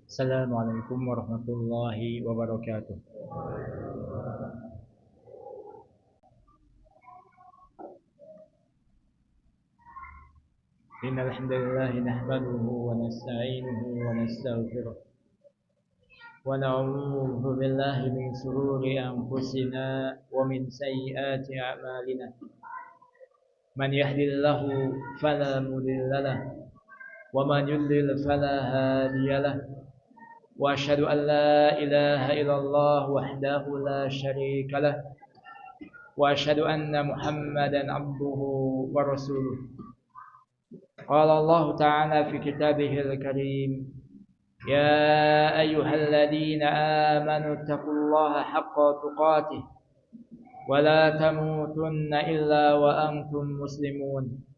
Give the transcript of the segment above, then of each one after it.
Assalamualaikum warahmatullahi wabarakatuh. Innal hamdalillah nahmaduhu wa nasta'inuhu wa nastaghfiruh wa na'udzu billahi min shururi anfusina wa min sayyiati a'malina. Man yahdihillahu fala mudilla lahu wa man yudlil fala hadiya lahu. Wa asyhadu an la ilaha illallah wahdahu la syarika lahu wa asyhadu anna Muhammadan abduhu wa rasuluh. قال الله تعالى في كتابه الكريم يا أيها الذين آمنوا اتقوا الله حق تقاته ولا تموتن إلا وأنتم مسلمون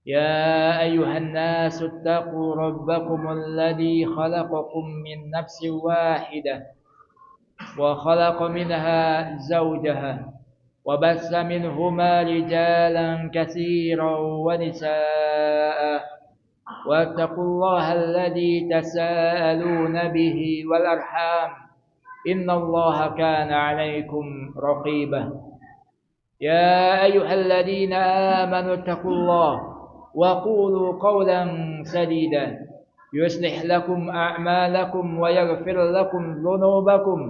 يا أيها الناس اتقوا ربكم الذي خلقكم من نفس واحدة وخلق منها زوجها وبث منهما رجالا كثيرا ونساء واتقوا الله الذي تساءلون به والأرحام إن الله كان عليكم رقيبا يا أيها الذين آمنوا اتقوا الله وقولوا قولا سديدا يصلح لكم أعمالكم ويغفر لكم ذنوبكم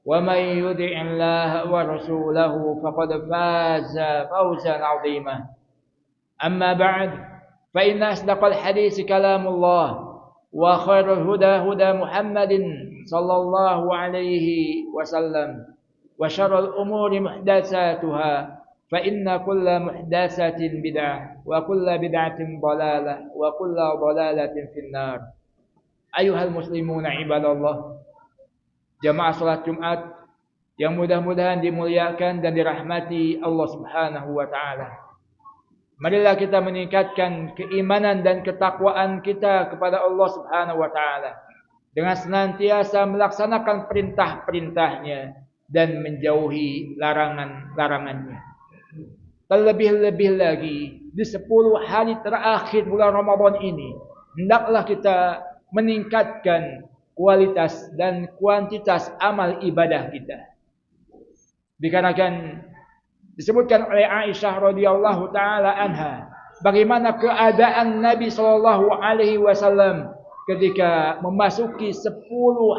ومن يطع الله ورسوله فقد فاز فوزا عظيما أما بعد فإن أصدق الحديث كلام الله وخير الهدى هدى محمد صلى الله عليه وسلم وشر الأمور محدثاتها فإن كل محدثة بدعة وكل بدعة ضلالة وكل ضلالة في النار. أيها المسلمون عباد الله, jamaah salat Jumat yang mudah-mudahan dimuliakan dan dirahmati Allah Subhanahu wa taala. Marilah kita meningkatkan keimanan dan ketakwaan kita kepada Allah Subhanahu wa taala dengan senantiasa melaksanakan perintah-perintahnya dan menjauhi larangan-larangannya. Terlebih-lebih lagi di 10 hari terakhir bulan Ramadan ini, hendaklah kita meningkatkan kualitas dan kuantitas amal ibadah kita. Dikarenakan disebutkan oleh Aisyah radhiyallahu taala anha bagaimana keadaan Nabi sallallahu alaihi wasallam ketika memasuki 10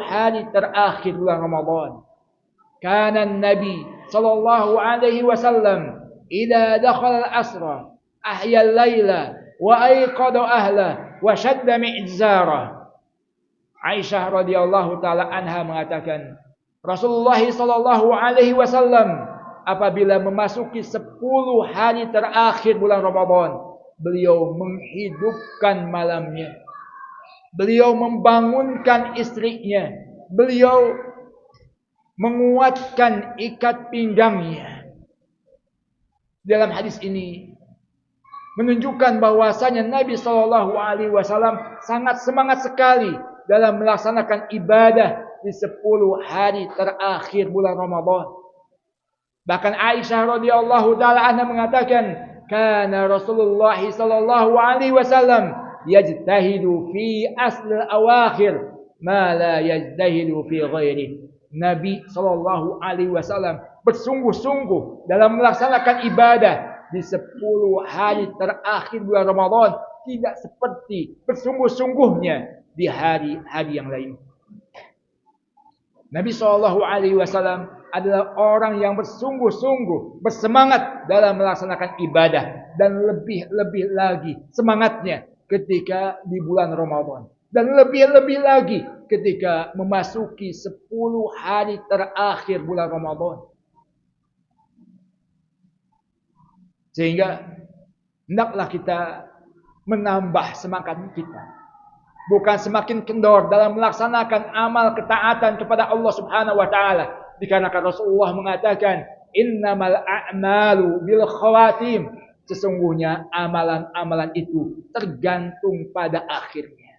hari terakhir bulan Ramadan. Kana Nabi sallallahu alaihi wasallam idza dakhala al-asra ahya al-laila wa ayqada ahla wa shadda mi'zara. Aisyah radhiyallahu taala anha mengatakan, Rasulullah sallallahu alaihi wasallam apabila memasuki 10 hari terakhir bulan Ramadan, beliau menghidupkan malamnya. Beliau membangunkan istrinya. Beliau menguatkan ikat pinggangnya. Dalam hadis ini menunjukkan bahwasanya Nabi sallallahu alaihi wasallam sangat semangat sekali dalam melaksanakan ibadah di 10 hari terakhir bulan Ramadan. Bahkan Aisyah radhiyallahu taala anha mengatakan, kana Rasulullah sallallahu alaihi wasallam yajtahidu fi asl awakhir ma la yajtahidu fi ghairi. Nabi sallallahu alaihi wasallam bersungguh-sungguh dalam melaksanakan ibadah di 10 hari terakhir bulan Ramadan, tidak seperti bersungguh-sungguhnya di hari-hari yang lain. Nabi sallallahu alaihi wasallam adalah orang yang bersungguh-sungguh bersemangat dalam melaksanakan ibadah, dan lebih-lebih lagi semangatnya ketika di bulan Ramadan, dan lebih-lebih lagi ketika memasuki 10 hari terakhir bulan Ramadan. Sehingga hendaklah kita menambah semangat kita, bukan semakin kendor dalam melaksanakan amal ketaatan kepada Allah Subhanahu wa taala. Dikarenakan Rasulullah mengatakan, innamal a'malu bil khawatim. Sesungguhnya amalan-amalan itu tergantung pada akhirnya.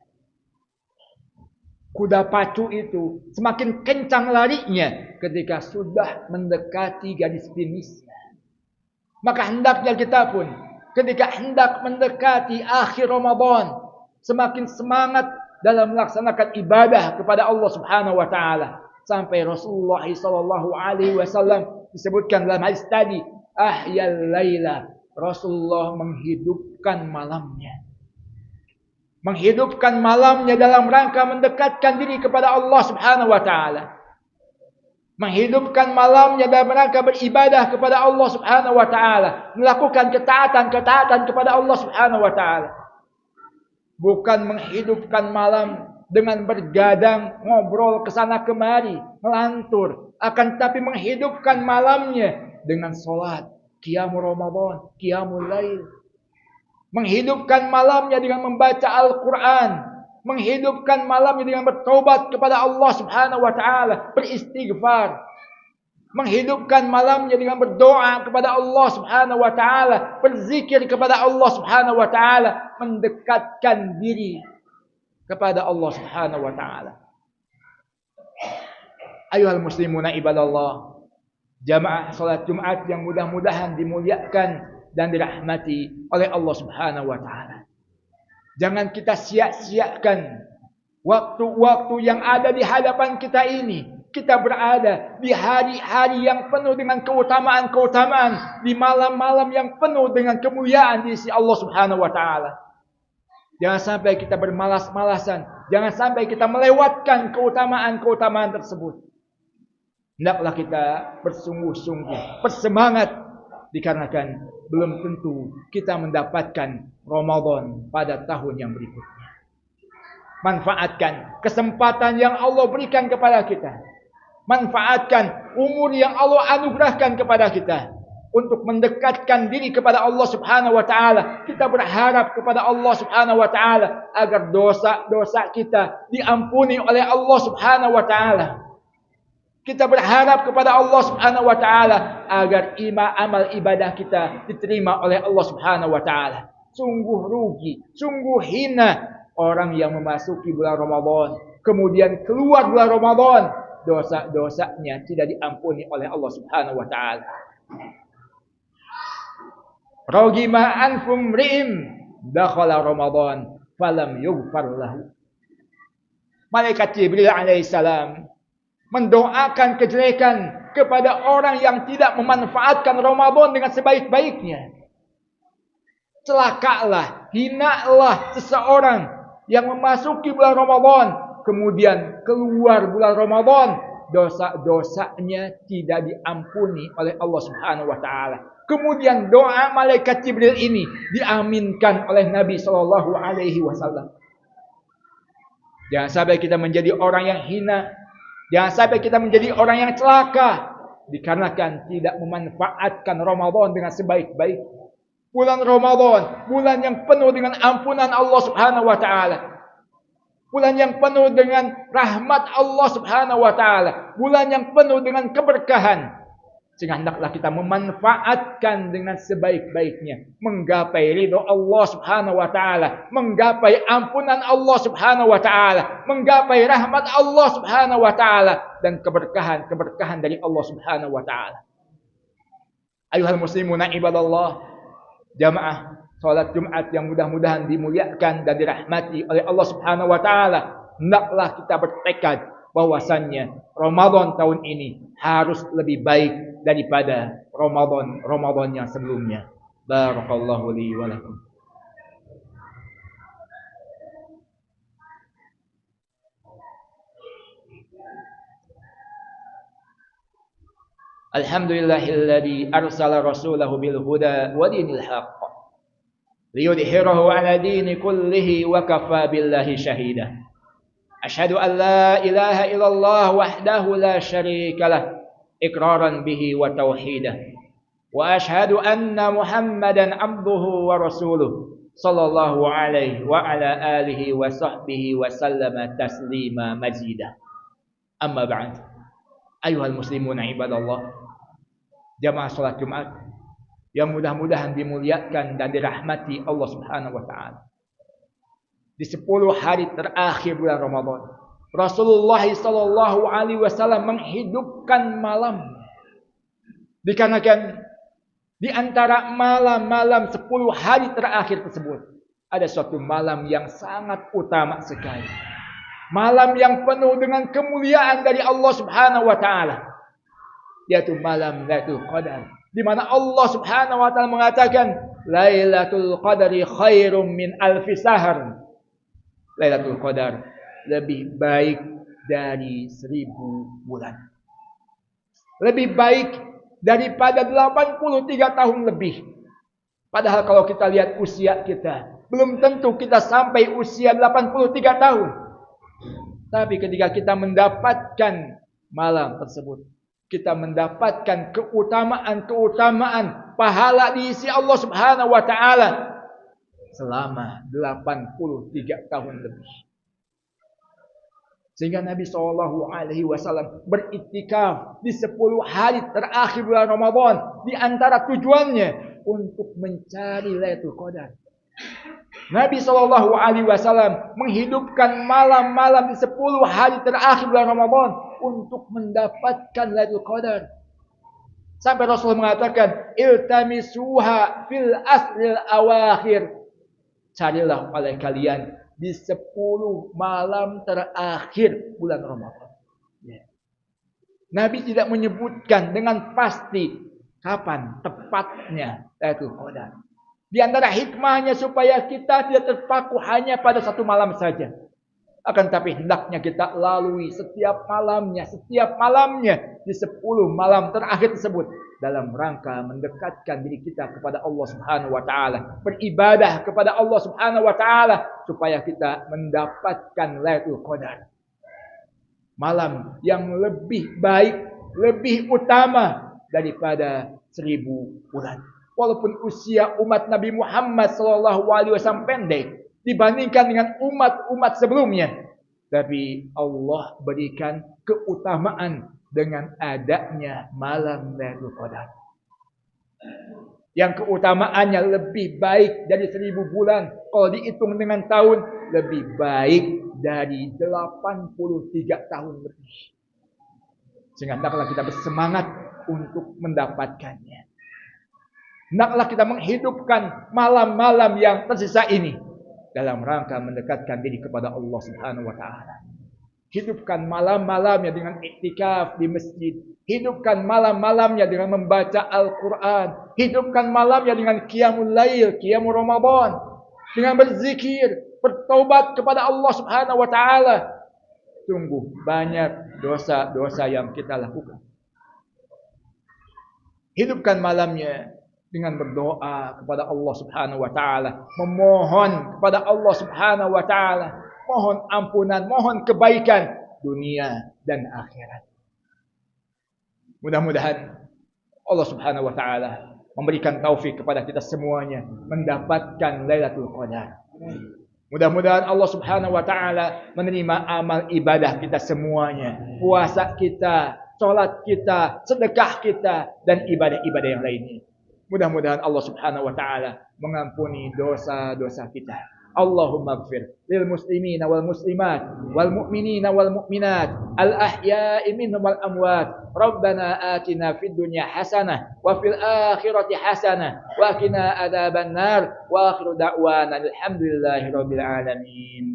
Kuda pacu itu semakin kencang larinya ketika sudah mendekati garis finisnya. Maka hendaknya kita pun ketika hendak mendekati akhir Ramadan semakin semangat dalam melaksanakan ibadah kepada Allah Subhanahu wa taala. Sampai Rasulullah sallallahu alaihi wasallam disebutkan dalam hadis tadi, ahyal laila, Rasulullah menghidupkan malamnya. Menghidupkan malamnya dalam rangka mendekatkan diri kepada Allah Subhanahu wa taala. Menghidupkan malamnya dalam rangka beribadah kepada Allah Subhanahu wa taala, melakukan ketaatan-ketaatan kepada Allah Subhanahu wa taala. Bukan menghidupkan malam dengan bergadang, ngobrol kesana kemari, melantur. Akan tapi menghidupkan malamnya dengan solat, qiyamul Ramadan, qiyamul lail. Menghidupkan malamnya dengan membaca Al-Quran. Menghidupkan malamnya dengan bertobat kepada Allah Subhanahu wa taala, beristighfar. Menghidupkan malamnya dengan berdoa kepada Allah Subhanahu wa taala, berzikir kepada Allah Subhanahu wa taala, mendekatkan diri kepada Allah Subhanahu wa taala. Ayuhal muslimuna ibadallah, jamaah salat Jumat yang mudah-mudahan dimuliakan dan dirahmati oleh Allah Subhanahu wa taala. Jangan kita sia-siakan waktu-waktu yang ada di hadapan kita ini. Kita berada di hari-hari yang penuh dengan keutamaan-keutamaan, di malam-malam yang penuh dengan kemuliaan di sisi Allah Subhanahu wa taala. Jangan sampai kita bermalas-malasan, jangan sampai kita melewatkan keutamaan-keutamaan tersebut. Hendaklah kita bersungguh-sungguh, bersemangat, dikarenakan belum tentu kita mendapatkan Ramadan pada tahun yang berikutnya. Manfaatkan kesempatan yang Allah berikan kepada kita. Manfaatkan umur yang Allah anugerahkan kepada kita untuk mendekatkan diri kepada Allah Subhanahu wa taala. Kita berharap kepada Allah Subhanahu wa taala agar dosa-dosa kita diampuni oleh Allah Subhanahu wa taala. Kita berharap kepada Allah Subhanahu wa taala agar amal ibadah kita diterima oleh Allah Subhanahu wa taala. Sungguh rugi, sungguh hina orang yang memasuki bulan Ramadan, kemudian keluar bulan Ramadan, dosa-dosanya tidak diampuni oleh Allah Subhanahu wa taala. Ragima anfum ri'im dakhala Ramadan falam yughfar lahu. Malaikat Jibril alaihissalam mendoakan kejelekan kepada orang yang tidak memanfaatkan Ramadan dengan sebaik-baiknya. Celakalah, hinalah seseorang yang memasuki bulan Ramadan, kemudian keluar bulan Ramadan, dosa-dosanya tidak diampuni oleh Allah Subhanahu wa taala. Kemudian doa malaikat Jibril ini diaminkan oleh Nabi sallallahu alaihi wasallam. Jangan sampai kita menjadi orang yang hina, jangan sampai kita menjadi orang yang celaka dikarenakan tidak memanfaatkan Ramadan dengan sebaik-baik. Bulan Ramadan, bulan yang penuh dengan ampunan Allah Subhanahu wa taala. Bulan yang penuh dengan rahmat Allah Subhanahu wa taala. Bulan yang penuh dengan keberkahan. Sehingga hendaklah kita memanfaatkan dengan sebaik-baiknya, menggapai ridho Allah Subhanahu wa taala, menggapai ampunan Allah Subhanahu wa taala, menggapai rahmat Allah Subhanahu wa taala dan keberkahan dari Allah Subhanahu wa taala. Ayuhal muslimuna ibadallah, jamaah salat Jumat yang mudah-mudahan dimuliakan dan dirahmati oleh Allah Subhanahu wa taala, hendaklah kita bertekad bahwasannya Ramadan tahun ini harus lebih baik daripada Ramadan yang sebelumnya. Barakallahu li wa lakum. Alhamdulillahilladzi arsala rasulahu bil huda wa dinil haqq liyudhhirahu 'ala dini kullihi wa kafa billahi shahida. Asyhadu an la ilaha illallah wahdahu la syarika lah iqraran bihi wa tauhidah. Wa asyhadu anna Muhammadan abduhu wa rasuluh sallallahu alaihi wa ala alihi wa sahbihi wa sallama taslima mazidah. Amma ba'd. Ayuhal muslimuna ibadallah, jamaah salat Jumat yang mudah-mudahan dimuliakan dan dirahmati Allah Subhanahu wa taala. Di 10 hari terakhir bulan Ramadan, Rasulullah sallallahu alaihi wasallam menghidupkan malam. Dikarenakan di antara malam-malam 10 hari terakhir tersebut ada suatu malam yang sangat utama sekali. Malam yang penuh dengan kemuliaan dari Allah Subhanahu wa taala. Yaitu malam Lailatul Qadar. Di mana Allah Subhanahu wa taala mengatakan, Lailatul Qadari khairum min alfi sahr. Lailatul Qadar lebih baik dari 1000 bulan. Lebih baik daripada 83 tahun lebih. Padahal kalau kita lihat usia kita, belum tentu kita sampai usia 83 tahun. Tapi ketika kita mendapatkan malam tersebut, kita mendapatkan keutamaan pahala di sisi Allah Subhanahu wa taala selama 83 tahun lebih. Sehingga Nabi SAW beriktikaf di 10 hari terakhir bulan Ramadan. Di antara tujuannya untuk mencari Lailatul Qadar. Nabi SAW menghidupkan malam-malam di 10 hari terakhir bulan Ramadan untuk mendapatkan Lailatul Qadar. Sampai Rasul mengatakan, iltamisuha fil asril awakhir. Carilah oleh kalian di 10 malam terakhir bulan Ramadan. Nabi tidak menyebutkan dengan pasti kapan tepatnya Lailatul Qadar. Di antara hikmahnya supaya kita tidak terpaku hanya pada satu malam saja. Akan tapi hendaknya kita lalui setiap malamnya di 10 malam terakhir tersebut dalam rangka mendekatkan diri kita kepada Allah Subhanahu wa taala, beribadah kepada Allah Subhanahu wa taala supaya kita mendapatkan Lailatul Qadar. Malam yang lebih baik, lebih utama daripada 1000 bulan. Walaupun usia umat Nabi Muhammad SAW pendek dibandingkan dengan umat-umat sebelumnya, tapi Allah berikan keutamaan dengan adanya malam Lailatul Qadar. Yang keutamaannya lebih baik dari 1000 bulan. Kalau dihitung dengan tahun, lebih baik dari 83 tahun lebih. Sehingga hendaklah kita bersemangat untuk mendapatkannya. Hendaklah kita menghidupkan malam-malam yang tersisa ini dalam rangka mendekatkan diri kepada Allah Subhanahu wa taala. Hidupkan malam-malamnya dengan iktikaf di masjid. Hidupkan malam-malamnya dengan membaca Al-Quran. Hidupkan malamnya dengan qiyamul lail, qiyamul Ramadan. Dengan berzikir, bertaubat kepada Allah Subhanahu wa taala. Sungguh banyak dosa-dosa yang kita lakukan. Hidupkan malamnya dengan berdoa kepada Allah Subhanahu wa taala, memohon kepada Allah Subhanahu wa taala, mohon ampunan, mohon kebaikan dunia dan akhirat. Mudah-mudahan Allah Subhanahu wa taala memberikan taufik kepada kita semuanya mendapatkan Lailatul Qadar. Mudah-mudahan Allah Subhanahu wa taala menerima amal ibadah kita semuanya, puasa kita, salat kita, sedekah kita dan ibadah-ibadah yang lainnya. Mudah-mudahan Allah Subhanahu wa taala mengampuni dosa-dosa kita. Allahumma ighfir lil muslimina wal muslimat wal mu'minina wal mu'minat al ahya'i minhum wal amwat. Rabbana atina fid dunya hasanah wa fil akhirati hasanah wa qina adzabannar wa akhiru da'wana alhamdulillahi rabbil alamin.